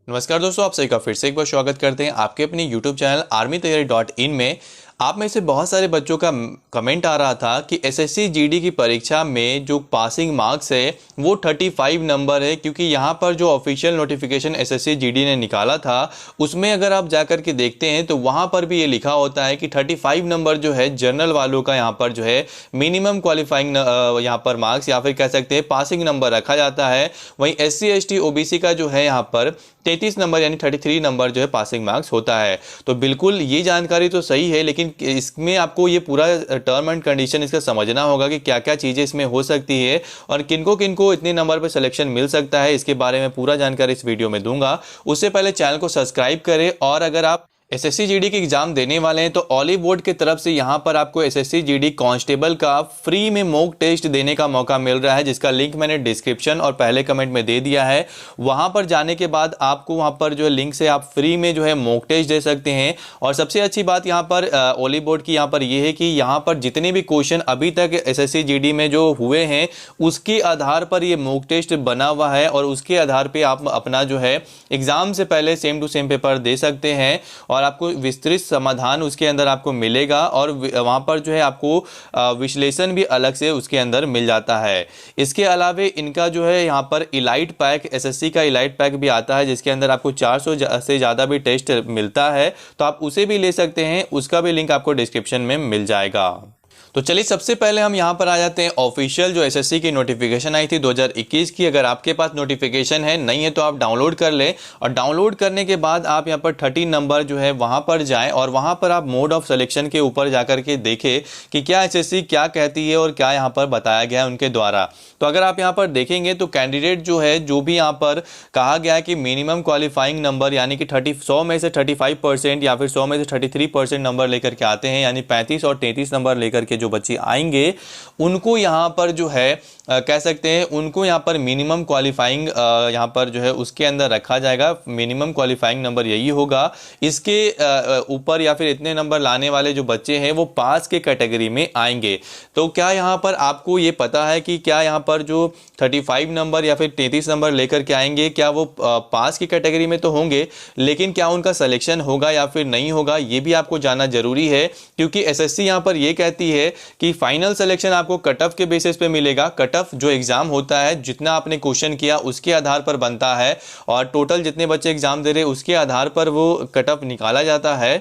नमस्कार दोस्तों, आप सभी का फिर से एक बार स्वागत करते हैं आपके अपने YouTube चैनल armytayari.in में। आप में से बहुत सारे बच्चों का कमेंट आ रहा था कि एसएससी जीडी की परीक्षा में जो पासिंग मार्क्स है वो 35 नंबर है, क्योंकि यहाँ पर जो ऑफिशियल नोटिफिकेशन एसएससी जीडी ने निकाला था उसमें अगर आप जाकर के देखते हैं तो वहाँ पर भी ये लिखा होता है कि 35 नंबर जो है जनरल वालों का यहाँ पर जो है मिनिमम क्वालिफाइंग यहाँ पर मार्क्स या फिर कह सकते हैं पासिंग नंबर रखा जाता है। वहीं एससी एसटी ओबीसी का जो है यहाँ पर 33 नंबर यानी 33 नंबर जो है पासिंग मार्क्स होता है। तो बिल्कुल ये जानकारी तो सही है, लेकिन इसमें आपको ये पूरा टर्म एंड कंडीशन इसका समझना होगा कि क्या क्या चीज़ें इसमें हो सकती है और किनको किनको इतने नंबर पर सिलेक्शन मिल सकता है। इसके बारे में पूरा जानकारी इस वीडियो में दूंगा। उससे पहले चैनल को सब्सक्राइब करें, और अगर आप एसएससी जीडी की एग्जाम देने वाले हैं तो ऑलिव बोर्ड की तरफ से यहाँ पर आपको एसएससी जीडी कांस्टेबल का फ्री में मॉक टेस्ट देने का मौका मिल रहा है, जिसका लिंक मैंने डिस्क्रिप्शन और पहले कमेंट में दे दिया है। वहाँ पर जाने के बाद आपको वहाँ पर जो है लिंक से आप फ्री में जो है मॉक टेस्ट दे सकते हैं। और सबसे अच्छी बात यहाँ पर ऑलिव बोर्ड की यहाँ पर यह है कि यहाँ पर जितने भी क्वेश्चन अभी तक एसएससी जीडी में जो हुए हैं उसके आधार पर ये मॉक टेस्ट बना हुआ है, और उसके आधार पर आप अपना जो है एग्जाम से पहले सेम टू सेम पेपर दे सकते हैं और आपको विस्तृत समाधान उसके अंदर आपको मिलेगा, और वहां पर जो है आपको विश्लेषण भी अलग से उसके अंदर मिल जाता है। इसके अलावा इनका जो है यहाँ पर इलाइट पैक, एसएससी का इलाइट पैक भी आता है, जिसके अंदर आपको 400 से ज़्यादा भी टेस्ट मिलता है, तो आप उसे भी ले सकते हैं। उसका भी लिंक आपको डिस्क्रिप्शन में मिल जाएगा। तो चलिए सबसे पहले हम यहाँ पर आ जाते हैं ऑफिशियल जो एसएससी की नोटिफिकेशन आई थी 2021 की। अगर आपके पास नोटिफिकेशन है, नहीं है तो आप डाउनलोड कर लें, और डाउनलोड करने के बाद आप यहाँ पर 13 नंबर जो है वहाँ पर जाएं, और वहाँ पर आप मोड ऑफ सिलेक्शन के ऊपर जाकर के देखें कि क्या एसएससी क्या कहती है और क्या यहाँ पर बताया गया है उनके द्वारा। तो अगर आप यहाँ पर देखेंगे तो कैंडिडेट जो है, जो भी यहाँ पर कहा गया है कि मिनिमम क्वालिफाइंग नंबर यानी कि 100 में से 35% या फिर 100 में से 33% नंबर लेकर के आते हैं, यानी 35 और 33 नंबर लेकर के जो बच्चे आएंगे उनको यहाँ पर जो है कह सकते हैं उनको यहाँ पर मिनिमम क्वालिफाइंग यहाँ पर जो है उसके अंदर रखा जाएगा। मिनिमम क्वालिफाइंग नंबर यही होगा। इसके ऊपर या फिर इतने नंबर लाने वाले जो बच्चे हैं वो पास के कैटेगरी में आएंगे। तो क्या यहाँ पर आपको ये पता है कि क्या यहाँ पर जो 35 नंबर या फिर 33 नंबर लेकर के आएंगे क्या वो पास की कैटेगरी में तो होंगे, लेकिन क्या उनका सिलेक्शन होगा या फिर नहीं होगा, ये भी आपको जानना जरूरी है। क्योंकि एसएससी यहाँ पर ये कहती है कि फाइनल सिलेक्शन आपको कट ऑफ के बेसिस पे मिलेगा। कट ऑफ जो एग्जाम होता है, जितना आपने क्वेश्चन किया उसके आधार पर बनता है, और टोटल जितने बच्चे एग्जाम दे रहे हैं उसके आधार पर वो कट ऑफ निकाला जाता है।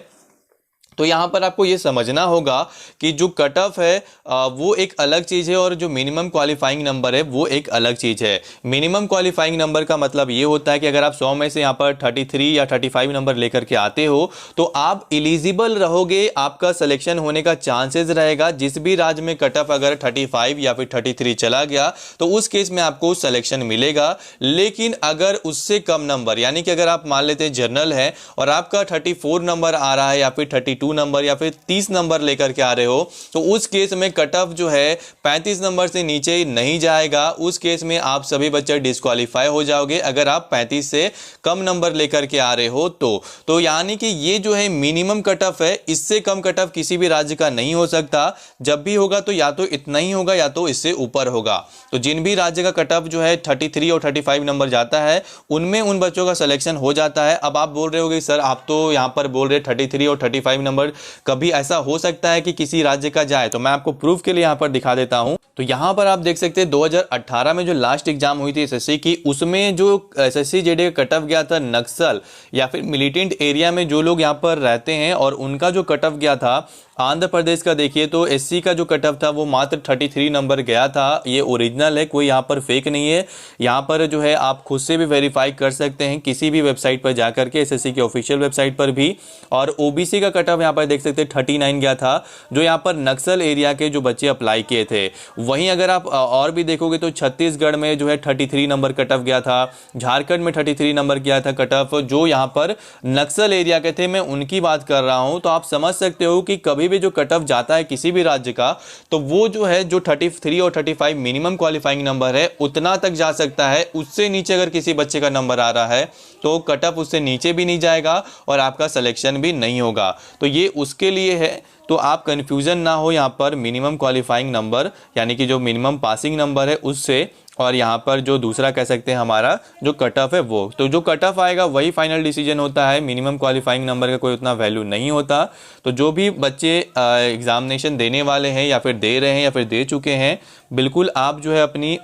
तो यहाँ पर आपको ये समझना होगा कि जो कट ऑफ है वो एक अलग चीज़ है, और जो मिनिमम क्वालिफाइंग नंबर है वो एक अलग चीज़ है। मिनिमम क्वालिफाइंग नंबर का मतलब ये होता है कि अगर आप 100 में से यहाँ पर 33 या 35 नंबर लेकर के आते हो तो आप एलिजिबल रहोगे, आपका सिलेक्शन होने का चांसेस रहेगा। जिस भी राज्य में कट ऑफ अगर 35 या फिर 33 चला गया तो उस केस में आपको सिलेक्शन मिलेगा। लेकिन अगर उससे कम नंबर, यानी कि अगर आप मान लेते हैं जनरल है और आपका 34 नंबर आ रहा है या फिर 32 नंबर या फिर 30 नंबर लेकर के आ रहे हो, तो उस केस में कट ऑफ जो है 35 नंबर से नीचे नहीं जाएगा। उस केस में आप सभी बच्चे डिस्क्वालीफाई हो जाओगे अगर आप 35 से कम नंबर लेकर के आ रहे हो। तो यानी कि ये जो है मिनिमम कट ऑफ है, इससे कम कट ऑफ किसी भी राज्य का नहीं हो सकता। जब भी होगा तो या तो इतना ही होगा या तो इससे ऊपर होगा। तो जिन भी राज्य का कट ऑफ जो है 33 और 35 नंबर जाता है उनमें उन बच्चों का सिलेक्शन हो जाता है। अब आप बोल रहे होगे सर आप तो यहाँ पर बोल रहे 33 और 35 नंबर, कभी ऐसा हो सकता है कि किसी राज्य का जाए? तो मैं आपको प्रूफ के लिए यहां पर दिखा देता हूं। तो यहां पर आप देख सकते हैं 2018 में जो लास्ट एग्जाम हुई थी एसएससी की, उसमें जो एसएससी जेडी का कट ऑफ गया था नक्सल या फिर मिलिटेंट एरिया में जो लोग यहां पर रहते हैं, और उनका जो कट ऑफ गया था आंध्र प्रदेश का, देखिए तो एससी का जो कट ऑफ था वो मात्र 33 नंबर गया था। ये ओरिजिनल है, कोई यहाँ पर फेक नहीं है। यहाँ पर जो है आप खुद से भी वेरीफाई कर सकते हैं किसी भी वेबसाइट पर जाकर के, एसएससी की ऑफिशियल वेबसाइट पर भी। और ओबीसी का कट ऑफ यहाँ पर देख सकते हैं 39 गया था, जो यहाँ पर नक्सल एरिया के जो बच्चे अप्लाई किए थे। वहीं अगर आप और भी देखोगे तो छत्तीसगढ़ में जो है 33 नंबर कट ऑफ गया था, झारखंड में 33 नंबर गया था कट ऑफ, जो यहाँ पर नक्सल एरिया के थे। मैं उनकी बात कर रहा हूँ। तो आप समझ सकते हो कि कभी भी जो कट ऑफ जाता है किसी भी राज्य का, तो वो जो है जो 33 और 35 मिनिमम क्वालिफाइंग नंबर है उतना तक जा सकता है। उससे नीचे अगर किसी बच्चे का नंबर आ रहा है तो कट ऑफ उससे नीचे भी नहीं जाएगा और आपका सिलेक्शन भी नहीं होगा। तो ये उसके लिए है। तो आप कंफ्यूजन ना हो यहाँ पर मिनिमम क्वालिफाइंग नंबर यानी कि जो मिनिमम पासिंग नंबर है उससे, और यहाँ पर जो दूसरा कह सकते हैं हमारा जो कट ऑफ है वो, तो जो कट ऑफ आएगा वही फाइनल डिसीजन होता है। मिनिमम क्वालिफाइंग नंबर का कोई उतना वैल्यू नहीं होता। तो जो भी बच्चे एग्जामिनेशन देने वाले हैं या फिर दे रहे हैं या फिर दे चुके हैं, बिल्कुल आप जो है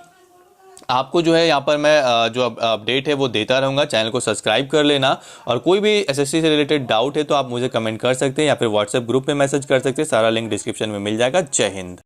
आपको जो है यहाँ पर मैं जो अपडेट है वो देता रहूँगा। चैनल को सब्सक्राइब कर लेना, और कोई भी एसएससी से रिलेटेड डाउट है तो आप मुझे कमेंट कर सकते हैं या फिर व्हाट्सएप ग्रुप पे मैसेज कर सकते हैं। सारा लिंक डिस्क्रिप्शन में मिल जाएगा। जय हिंद।